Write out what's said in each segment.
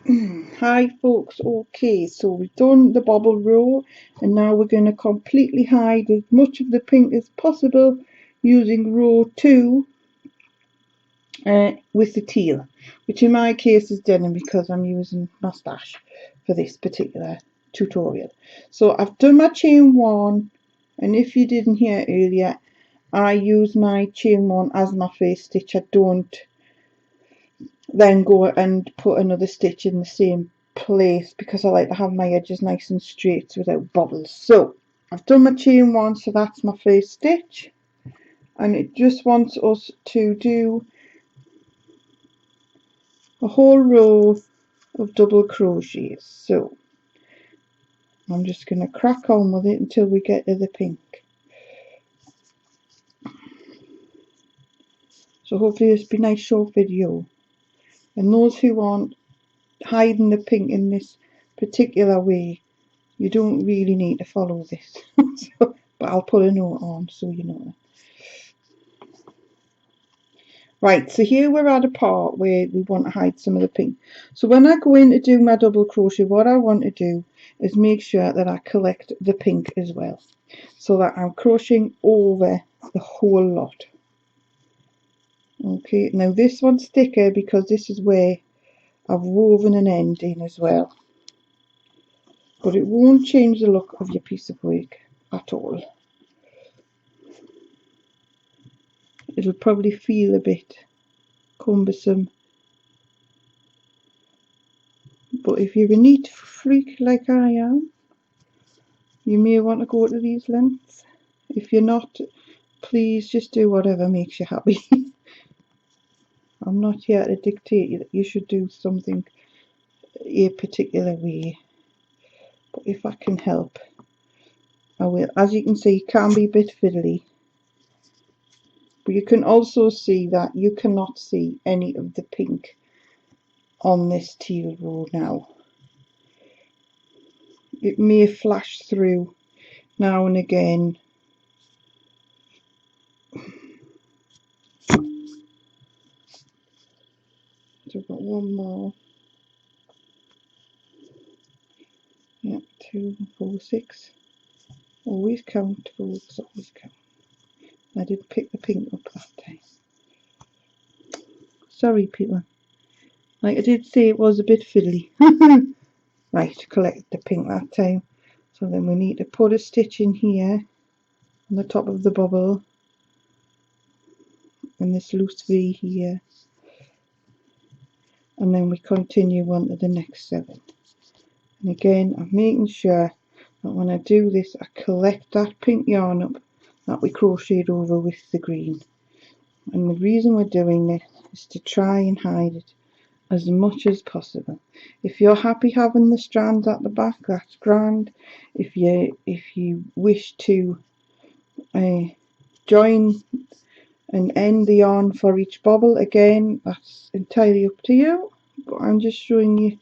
Hi folks, okay, so we've done the bobble row and now we're going to completely hide as much of the pink as possible using row 2 with the teal, which in my case is denim because I'm using my stash for this particular tutorial. So I've done my chain 1, and if you didn't hear earlier, I use my chain 1 as my first stitch. I don't then go and put another stitch in the same place because I like to have my edges nice and straight without bobbles. So I've done my chain 1, so that's my first stitch, and it just wants us to do a whole row of double crochets. So I'm just going to crack on with it until we get to the pink. So hopefully this will be a nice short video, and those who aren't hiding the pink in this particular way, you don't really need to follow this. So, but I'll put a note on so you know. Right, so here we're at a part where we want to hide some of the pink. So when I go in to do my double crochet, what I want to do is make sure that I collect the pink as well, so that I'm crocheting over the whole lot. Okay, now this one's thicker because this is where I've woven an end in as well, but it won't change the look of your piece of work at all. It'll probably feel a bit cumbersome, but if you're a neat freak like I am, you may want to go to these lengths. If you're not, please just do whatever makes you happy. I'm not here to dictate that you should do something a particular way, but if I can help, I will. As you can see, it can be a bit fiddly, but you can also see that you cannot see any of the pink on this teal row now. It may flash through now and again. So I've got one more. Yeah, 2, 4, 6. Always count, folks, always count. I didn't pick the pink up that time. Sorry, people. Like I did say, it was a bit fiddly. Right, collect the pink that time. So then we need to put a stitch in here on the top of the bubble, and this loose V here, and then we continue on to the next 7. And again, I'm making sure that when I do this, I collect that pink yarn up that we crocheted over with the green. And the reason we're doing this is to try and hide it as much as possible. If you're happy having the strands at the back, that's grand. If you wish to join and end the yarn for each bobble, again, that's entirely up to you, but I'm just showing you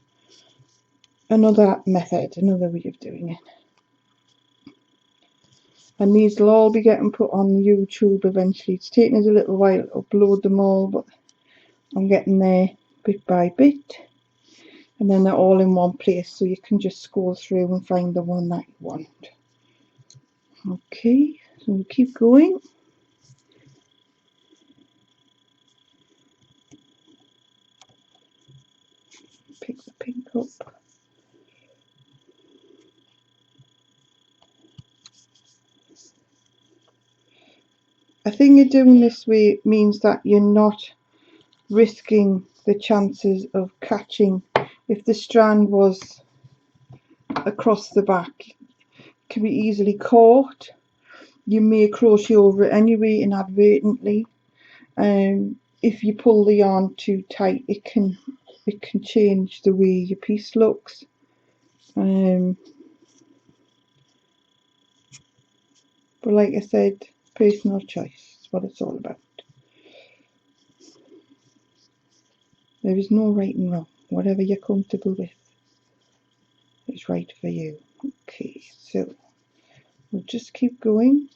another method, another way of doing it. And these will all be getting put on YouTube eventually. It's taken us a little while to upload them all, but I'm getting there bit by bit. And then they're all in one place, so you can just scroll through and find the one that you want. Okay, so we keep going. Pick the pink up. I think you're doing this way means that you're not risking the chances of catching. If the strand was across the back, it can be easily caught. You may crochet over it anyway inadvertently. If you pull the yarn too tight, it can change the way your piece looks. But like I said, personal choice is what it's all about. There is no right and wrong. Whatever you're comfortable with is right for you. Okay, so we'll just keep going.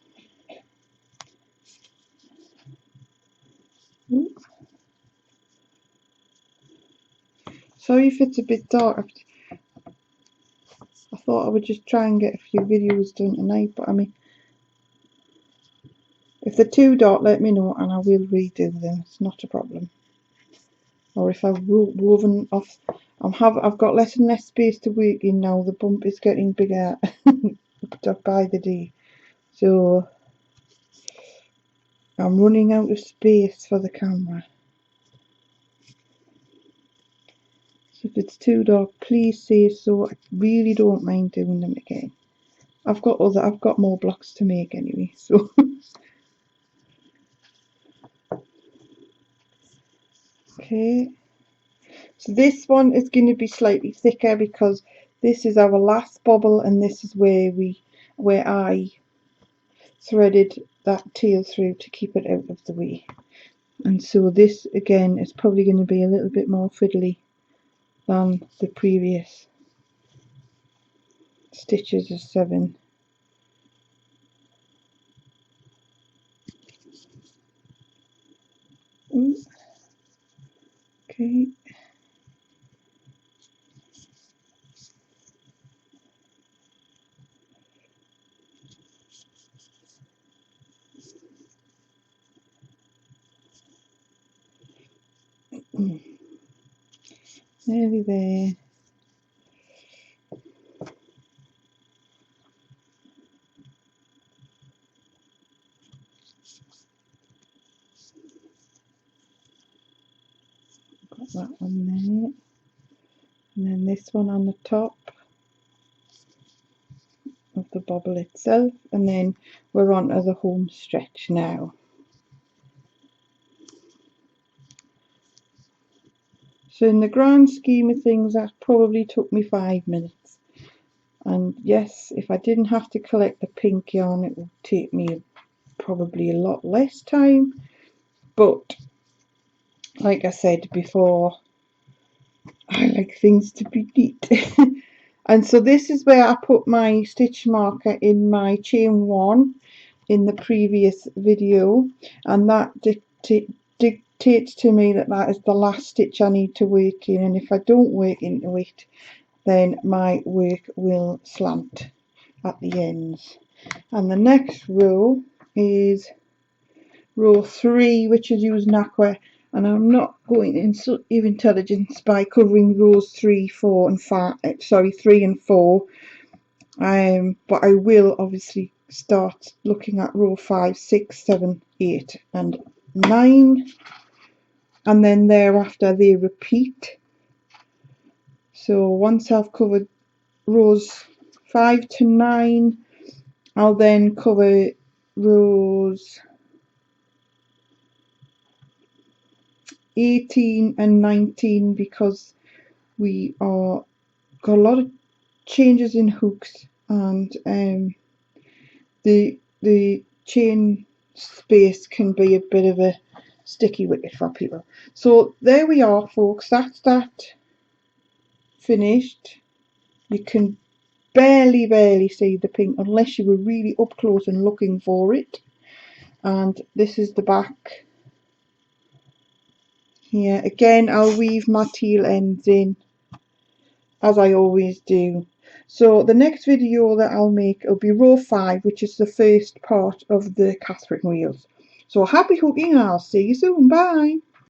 Sorry if it's a bit dark. I thought I would just try and get a few videos done tonight, but I mean, if they're too dark, let me know and I will redo them. It's not a problem. Or if I've woven off, I've got less and less space to work in now. The bump is getting bigger by the day, so I'm running out of space for the camera. So if it's too dark, please say so. I really don't mind doing them again. I've got more blocks to make anyway, so okay. So this one is going to be slightly thicker because this is our last bobble, and this is where I threaded that tail through to keep it out of the way. And so this again is probably going to be a little bit more fiddly than the previous stitches of 7. Ooh. Okay. Nearly there. Got that one there. And then this one on the top of the bobble itself, and then we're on to the home stretch now. So in the grand scheme of things, that probably took me 5 minutes. And yes, if I didn't have to collect the pink yarn, it would take me probably a lot less time. But like I said before, I like things to be neat. And so this is where I put my stitch marker in my chain 1 in the previous video, and that dictates to me that that is the last stitch I need to work in, and if I don't work into it, then my work will slant at the ends. And the next row is row 3, which is using aqua, and I'm not going to insult your intelligence by covering rows 3, 4 and 5, 3 and 4, but I will obviously start looking at row 5, 6, 7, 8 and 9, and then thereafter they repeat. So once I've covered rows 5 to 9, I'll then cover rows 18 and 19 because we are got a lot of changes in hooks, and the chain space can be a bit of a sticky wicket for people. So there we are, folks. That's that finished. You can barely see the pink unless you were really up close and looking for it. And this is the back. Here again, I'll weave my tail ends in as I always do. So the next video that I'll make will be row 5, which is the first part of the Catherine wheels. So happy hooking, and I'll see you soon. Bye.